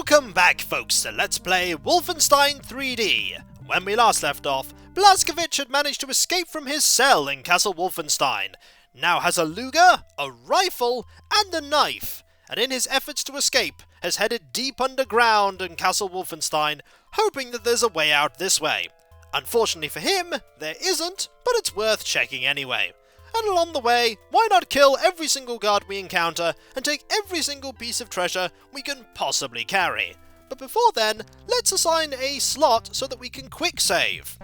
Welcome back, folks, to Let's Play Wolfenstein 3D. When we last left off, Blazkowicz had managed to escape from his cell in Castle Wolfenstein, now has a Luger, a rifle, and a knife, and in his efforts to escape, has headed deep underground in Castle Wolfenstein, hoping that there's a way out this way. Unfortunately for him, there isn't, but it's worth checking anyway. And along the way, why not kill every single guard we encounter and take every single piece of treasure we can possibly carry? But before then, let's assign a slot so that we can quick save.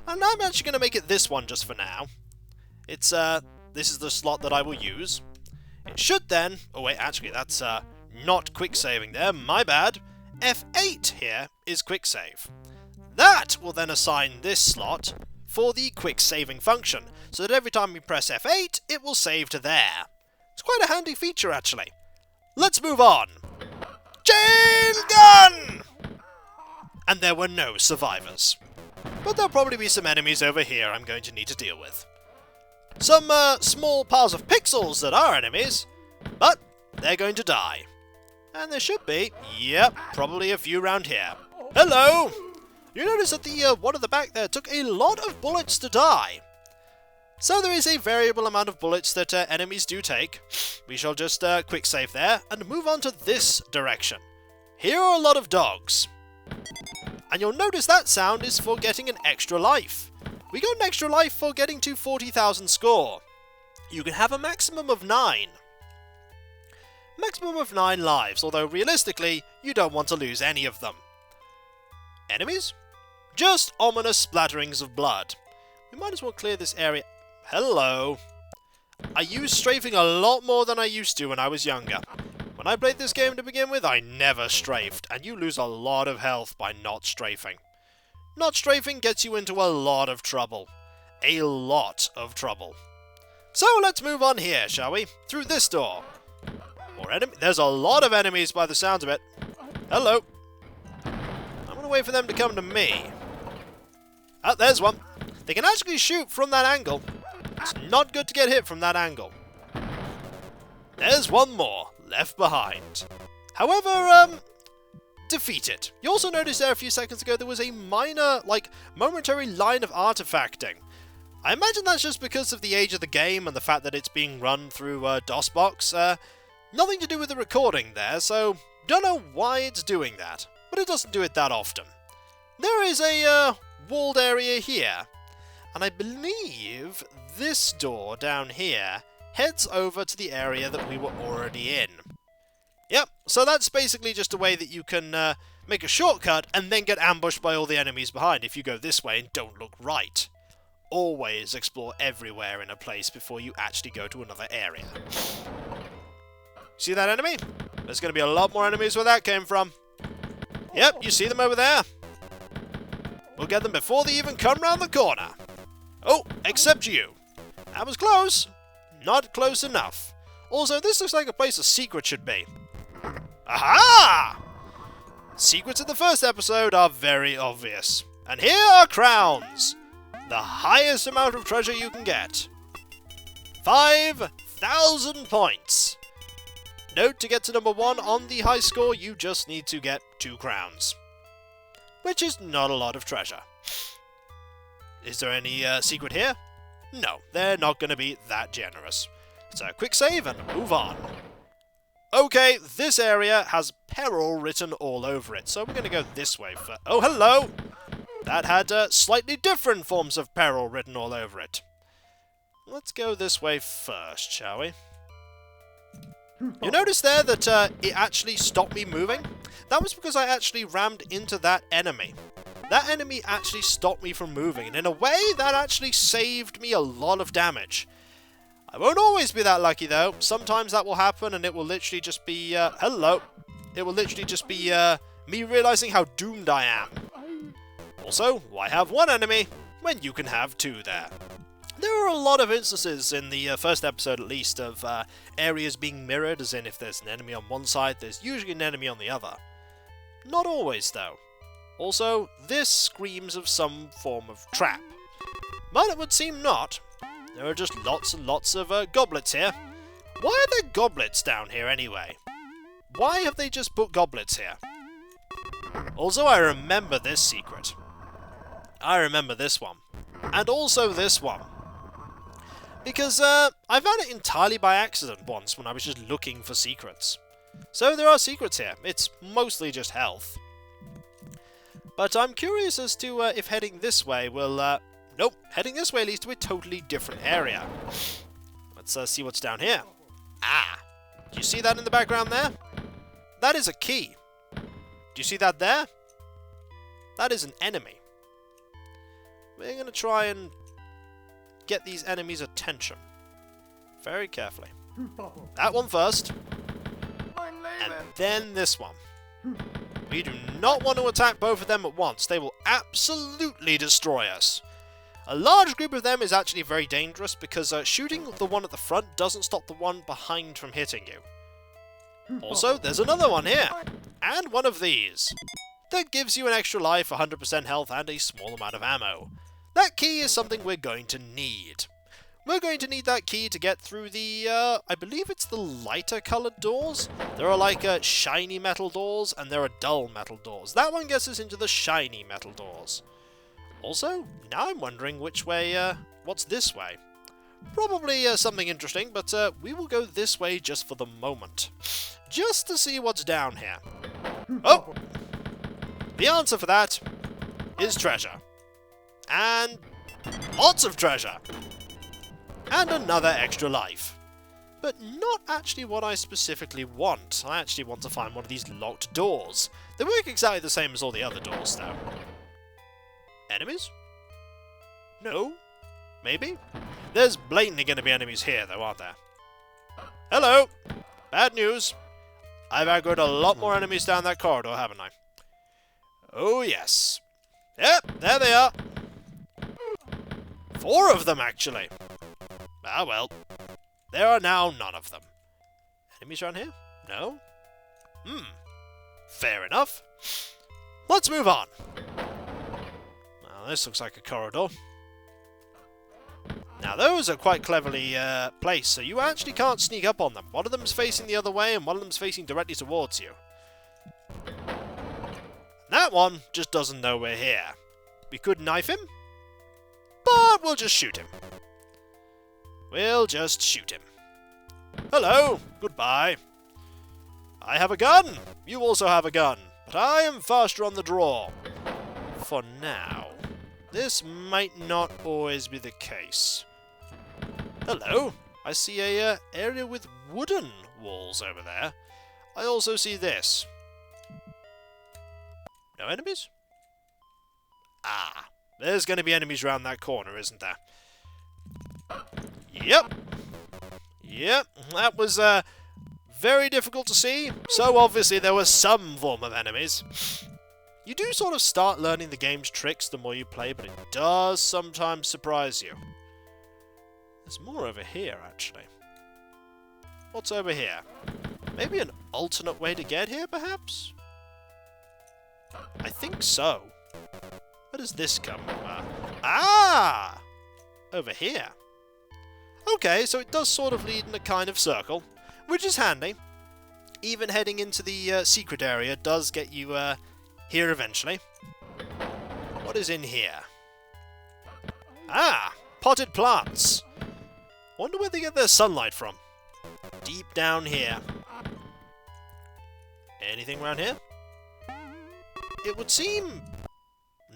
And I'm actually going to make it this one just for now. This is the slot that I will use. It should then... Oh wait, actually that's not quick saving there, my bad. F8 here is quick save. That will then assign this slot for the quick saving function, so that every time we press F8, it will save to there. It's quite a handy feature, actually. Let's move on. Chain gun! And there were no survivors. But there'll probably be some enemies over here I'm going to need to deal with. Some small piles of pixels that are enemies, but they're going to die. And there should be, yep, probably a few round here. Hello! You notice that the one at the back there took a lot of bullets to die. So there is a variable amount of bullets that enemies do take. We shall just quick save there and move on to this direction. Here are a lot of dogs. And you'll notice that sound is for getting an extra life. We got an extra life for getting to 40,000 score. You can have a maximum of 9. Maximum of 9 lives, although realistically, you don't want to lose any of them. Enemies? Just ominous splatterings of blood. We might as well clear this area. Hello. I use strafing a lot more than I used to when I was younger. When I played this game to begin with, I never strafed, and you lose a lot of health by not strafing. Not strafing gets you into a lot of trouble. A lot of trouble. So let's move on here, shall we? Through this door. More enemy. There's a lot of enemies by the sounds of it. Hello. I'm going to wait for them to come to me. Oh, there's one. They can actually shoot from that angle. It's not good to get hit from that angle. There's one more left behind. However, defeated. You also noticed there a few seconds ago there was a minor, momentary line of artifacting. I imagine that's just because of the age of the game and the fact that it's being run through DOSBox. Nothing to do with the recording there, so don't know why it's doing that. But it doesn't do it that often. There is a walled area here, and I believe this door down here heads over to the area that we were already in. Yep, so that's basically just a way that you can make a shortcut and then get ambushed by all the enemies behind if you go this way and don't look right. Always explore everywhere in a place before you actually go to another area. See that enemy? There's going to be a lot more enemies where that came from. Yep, you see them over there? We'll get them before they even come round the corner. Oh, except you. That was close. Not close enough. Also, this looks like a place a secret should be. Aha! Secrets in the first episode are very obvious. And here are crowns. The highest amount of treasure you can get. 5,000 points. Note, to get to number 1 on the high score, you just need to get 2 crowns. Which is not a lot of treasure. Is there any secret here? No, they're not going to be that generous. So quick save and move on. Okay, this area has peril written all over it, so we're going to go this way first. Oh, hello! That had slightly different forms of peril written all over it. Let's go this way first, shall we? You notice there that it actually stopped me moving? That was because I actually rammed into that enemy. That enemy actually stopped me from moving, and in a way, that actually saved me a lot of damage. I won't always be that lucky, though. Sometimes that will happen, and it will literally just be, hello. It will literally just be, me realizing how doomed I am. Also, why have one enemy when you can have 2 there? There are a lot of instances in the first episode, at least, of areas being mirrored, as in if there's an enemy on one side, there's usually an enemy on the other. Not always, though. Also, this screams of some form of trap. But it would seem not. There are just lots and lots of goblets here. Why are there goblets down here, anyway? Why have they just put goblets here? Also, I remember this secret. I remember this one. And also this one. Because I found it entirely by accident once when I was just looking for secrets. So there are secrets here. It's mostly just health. But I'm curious as to if heading this way will... nope, heading this way leads to a totally different area. Let's see what's down here. Ah! Do you see that in the background there? That is a key. Do you see that there? That is an enemy. We're going to try and get these enemies' attention. Very carefully. That one first. And then this one. We do not want to attack both of them at once. They will absolutely destroy us. A large group of them is actually very dangerous because shooting the one at the front doesn't stop the one behind from hitting you. Also, there's another one here. And one of these. That gives you an extra life, 100% health, and a small amount of ammo. That key is something we're going to need. We're going to need that key to get through the, I believe it's the lighter coloured doors. There are like shiny metal doors, and there are dull metal doors. That one gets us into the shiny metal doors. Also, now I'm wondering which way, what's this way? Probably something interesting, but we will go this way just for the moment. Just to see what's down here. Oh! The answer for that is treasure. And lots of treasure. And another extra life. But not actually what I specifically want. I actually want to find one of these locked doors. They work exactly the same as all the other doors, though. Enemies? No? Maybe? There's blatantly going to be enemies here, though, aren't there? Hello! Bad news. I've aggroed a lot more enemies down that corridor, haven't I? Oh, yes. Yep, there they are. 4 of them, actually. Ah, well. There are now none of them. Enemies around here? No? Fair enough. Let's move on. Well, this looks like a corridor. Now, those are quite cleverly placed, so you actually can't sneak up on them. One of them's facing the other way, and one of them's facing directly towards you. That one just doesn't know we're here. We could knife him, but we'll just shoot him. We'll just shoot him. Hello, goodbye. I have a gun. You also have a gun, but I am faster on the draw. For now. This might not always be the case. Hello. I see a area with wooden walls over there. I also see this. No enemies? Ah, there's going to be enemies around that corner, isn't there? Yep. Yep, that was very difficult to see, so obviously there was some form of enemies. You do sort of start learning the game's tricks the more you play, but it does sometimes surprise you. There's more over here, actually. What's over here? Maybe an alternate way to get here, perhaps? I think so. Where does this come from? Ah! Over here. Okay, so it does sort of lead in a kind of circle, which is handy. Even heading into the secret area does get you here eventually. What is in here? Ah! Potted plants! Wonder where they get their sunlight from. Deep down here. Anything around here? It would seem...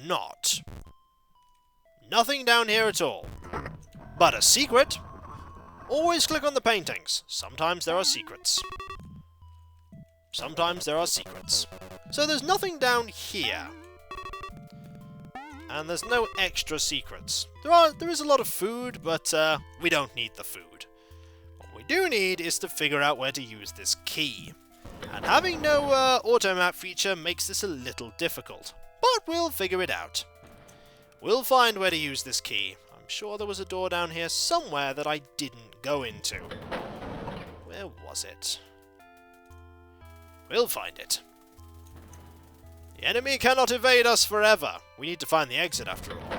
not. Nothing down here at all. But a secret? Always click on the paintings. Sometimes there are secrets. Sometimes there are secrets. So there's nothing down here. And there's no extra secrets. There is a lot of food, but we don't need the food. What we do need is to figure out where to use this key. And having no auto-map feature makes this a little difficult. But we'll figure it out. We'll find where to use this key. I'm sure there was a door down here somewhere that I didn't go into. Where was it? We'll find it. The enemy cannot evade us forever. We need to find the exit after all.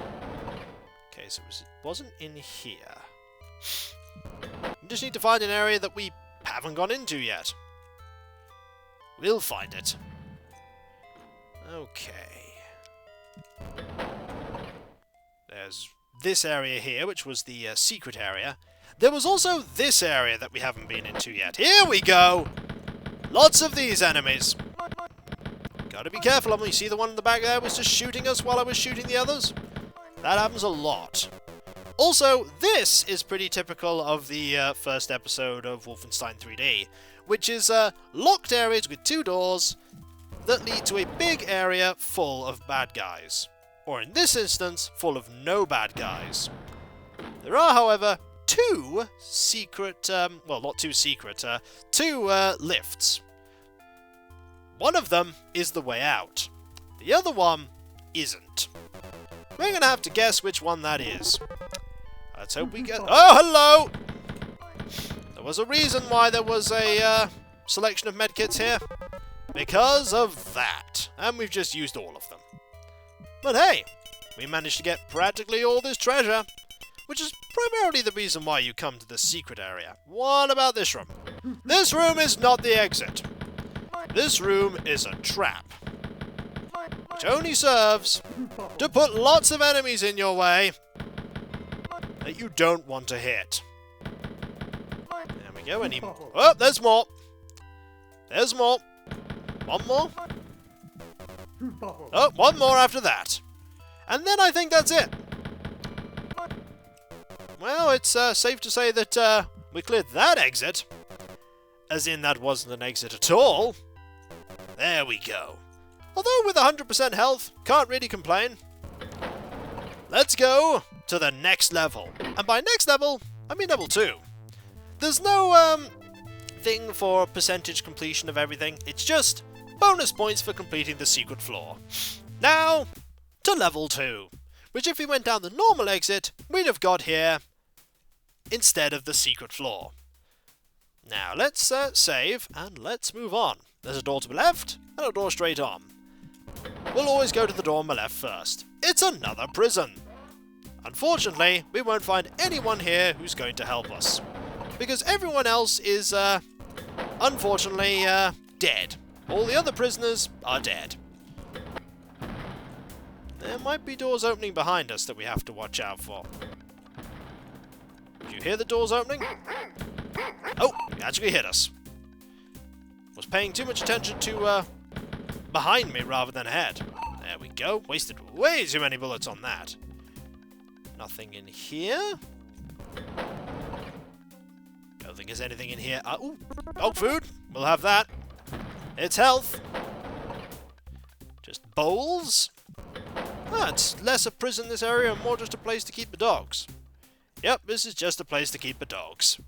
Okay, so it wasn't in here. We just need to find an area that we haven't gone into yet. We'll find it. Okay. There's this area here, which was the secret area. There was also this area that we haven't been into yet. Here we go! Lots of these enemies. Gotta be careful of them. You see the one in the back there was just shooting us while I was shooting the others? That happens a lot. Also, this is pretty typical of the first episode of Wolfenstein 3D, which is locked areas with 2 doors that lead to a big area full of bad guys. Or in this instance, full of no bad guys. There are, however, 2 secret, well, not 2 secret, 2 lifts. One of them is the way out. The other one isn't. We're going to have to guess which one that is. Let's hope we get... Oh, hello! There was a reason why there was a selection of medkits here. Because of that. And we've just used all of them. But hey, we managed to get practically all this treasure, which is primarily the reason why you come to the secret area. What about this room? This room is not the exit. This room is a trap, which only serves to put lots of enemies in your way that you don't want to hit. There we go. Oh, there's more. There's more. One more. Oh, one more after that. And then I think that's it. Well, it's safe to say that we cleared that exit. As in, that wasn't an exit at all. There we go. Although with 100% health, can't really complain. Let's go to the next level. And by next level, I mean level 2. There's no thing for percentage completion of everything. It's just bonus points for completing the secret floor. Now, to level 2, which if we went down the normal exit, we'd have got here instead of the secret floor. Now, let's save, and let's move on. There's a door to the left, and a door straight on. We'll always go to the door on the left first. It's another prison. Unfortunately, we won't find anyone here who's going to help us, because everyone else is, unfortunately, dead. All the other prisoners are dead. There might be doors opening behind us that we have to watch out for. Do you hear the doors opening? Oh, it actually hit us. Was paying too much attention to, behind me rather than ahead. There we go. Wasted way too many bullets on that. Nothing in here. Don't think there's anything in here. Ooh, dog food. We'll have that. It's health. Just bowls. It's less a prison, this area, and more just a place to keep the dogs. Yep, this is just a place to keep the dogs.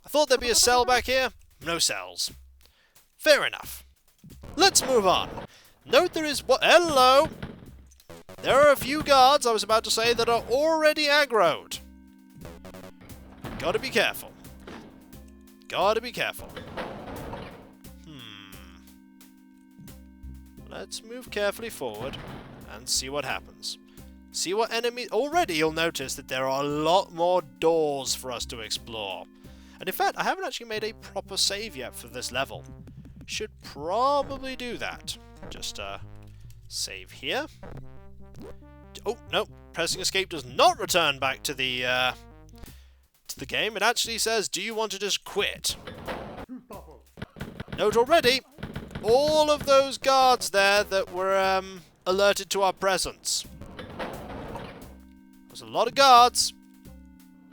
I thought there'd be a cell back here. No cells. Fair enough. Let's move on. Note there is what... Hello! There are a few guards, I was about to say, that are already aggroed. Gotta be careful. Gotta be careful. Let's move carefully forward and see what happens. See what enemy... Already you'll notice that there are a lot more doors for us to explore. And in fact, I haven't actually made a proper save yet for this level. Should probably do that. Just save here. Oh, no. Pressing escape does not return back to the game. It actually says, do you want to just quit? Note already, all of those guards there that were alerted to our presence. There's a lot of guards.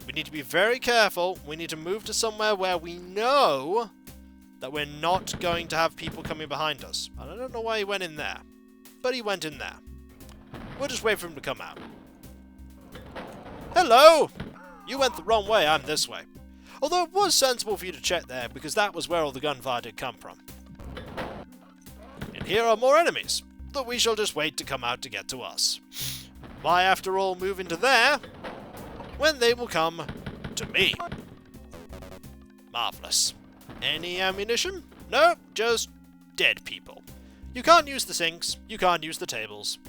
We need to be very careful. We need to move to somewhere where we know that we're not going to have people coming behind us. And I don't know why he went in there, but he went in there. We'll just wait for him to come out. Hello! You went the wrong way, I'm this way. Although it was sensible for you to check there, because that was where all the gunfire did come from. And here are more enemies, that we shall just wait to come out to get to us. Why, after all, move into there, when they will come to me? Marvellous. Any ammunition? No, just dead people. You can't use the sinks, you can't use the tables.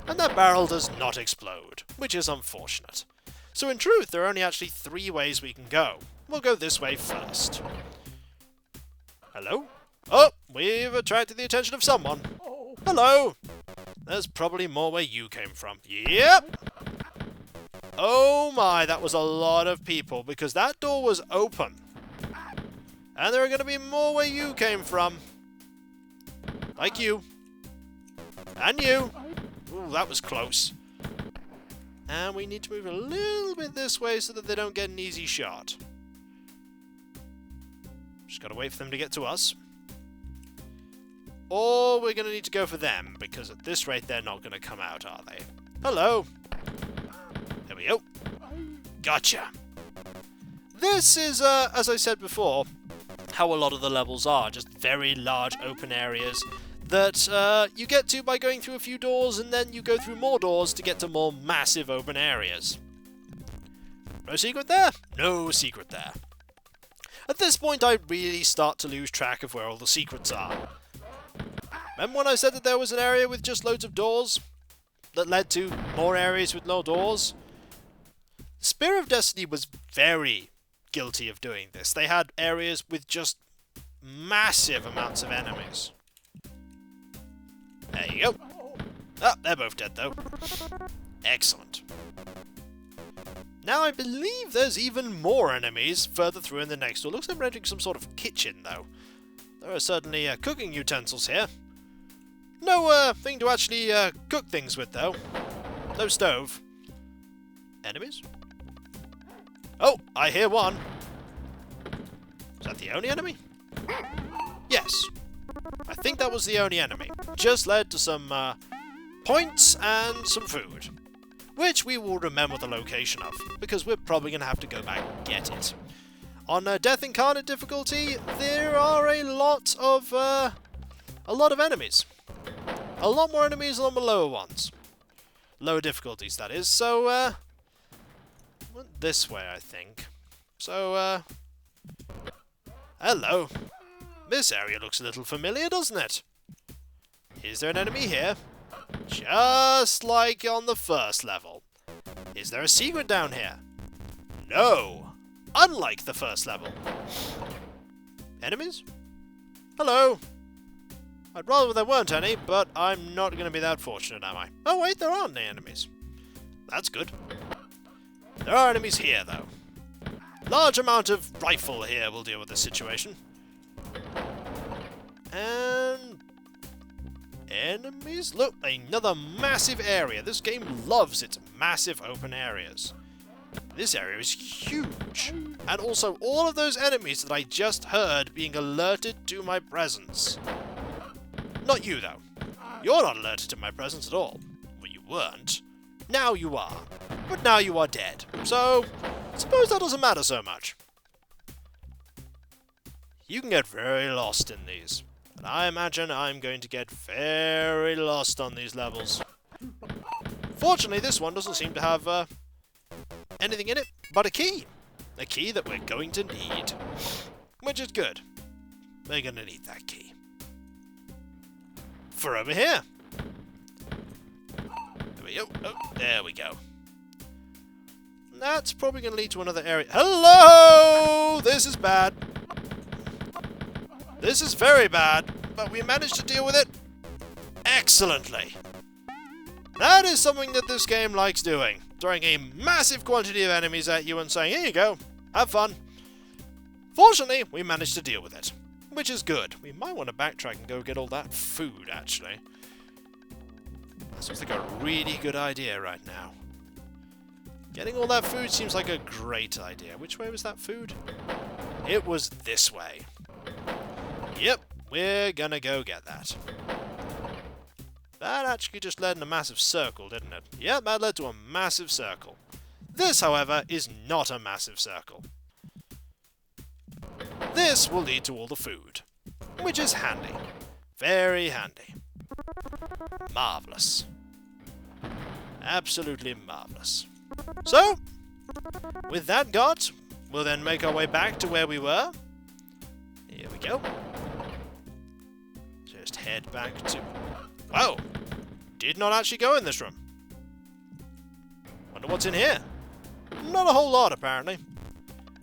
And that barrel does not explode, which is unfortunate. So in truth, there are only actually 3 ways we can go. We'll go this way first. Hello? Oh, we've attracted the attention of someone. Hello! There's probably more where you came from. Yep! Oh my, that was a lot of people, because that door was open. And there are going to be more where you came from. Like you. And you. Ooh, that was close. And we need to move a little bit this way so that they don't get an easy shot. Just gotta wait for them to get to us. Or we're gonna need to go for them, because at this rate they're not gonna come out, are they? Hello! There we go. Gotcha! This is, as I said before, how a lot of the levels are. Just very large open areas that you get to by going through a few doors, and then you go through more doors to get to more massive open areas. No secret there? No secret there. At this point, I really start to lose track of where all the secrets are. Remember when I said that there was an area with just loads of doors that led to more areas with no doors? Spear of Destiny was very guilty of doing this. They had areas with just massive amounts of enemies. There you go. Oh, they're both dead though. Excellent. Now I believe there's even more enemies further through in the next door. Looks like we're entering some sort of kitchen though. There are certainly cooking utensils here. No thing to actually cook things with though. No stove. Enemies? Oh, I hear one. Is that the only enemy? Yes. I think that was the only enemy. Just led to some points and some food. Which we will remember the location of, because we're probably going to have to go back and get it. On Death Incarnate difficulty, there are a lot of enemies. A lot more enemies than the lower ones. Lower difficulties, that is. So, went this way, I think. So, hello. This area looks a little familiar, doesn't it? Is there an enemy here? Just like on the first level. Is there a secret down here? No! Unlike the first level. Enemies? Hello! I'd rather there weren't any, but I'm not going to be that fortunate, am I? Oh wait, there aren't any enemies. That's good. There are enemies here, though. Large amount of rifle here will deal with this situation. And enemies? Look, another massive area. This game loves its massive open areas. This area is huge. And also all of those enemies that I just heard being alerted to my presence. Not you, though. You're not alerted to my presence at all. Well, you weren't. Now you are. But now you are dead. So, I suppose that doesn't matter so much. You can get very lost in these. And I imagine I'm going to get very lost on these levels. Fortunately, this one doesn't seem to have anything in it but a key. A key that we're going to need. Which is good. We're going to need that key. For over here. There we go. Oh, there we go. That's probably going to lead to another area. Hello! This is bad. This is very bad, but we managed to deal with it excellently. That is something that this game likes doing. Throwing a massive quantity of enemies at you and saying, here you go, have fun. Fortunately, we managed to deal with it, which is good. We might want to backtrack and go get all that food, actually. That seems like a really good idea right now. Getting all that food seems like a great idea. Which way was that food? It was this way. Yep, we're gonna go get that. That actually just led in a massive circle, didn't it? Yep, that led to a massive circle. This, however, is not a massive circle. This will lead to all the food, which is handy. Very handy. Marvellous. Absolutely marvellous. So, with that got, we'll then make our way back to where we were. Here we go. Just head back to... Whoa! Did not actually go in this room. Wonder what's in here. Not a whole lot, apparently.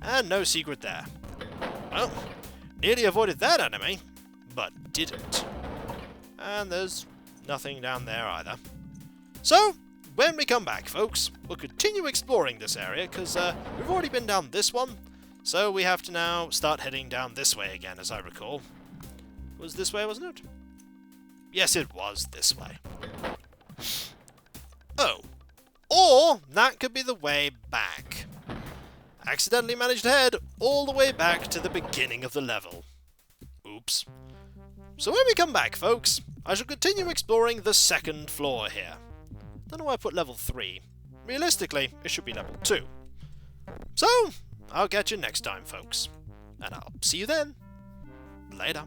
And no secret there. Well, nearly avoided that enemy, but didn't. And there's Nothing down there either. So, when we come back, folks, we'll continue exploring this area, because we've already been down this one, so we have to now start heading down this way again, as I recall. It was this way, wasn't it? Yes, it was this way. Oh. Or, that could be the way back. Accidentally managed to head all the way back to the beginning of the level. Oops. So when we come back, folks, I shall continue exploring the second floor here. Don't know why I put level 3. Realistically, it should be level 2. So, I'll catch you next time, folks. And I'll see you then. Later.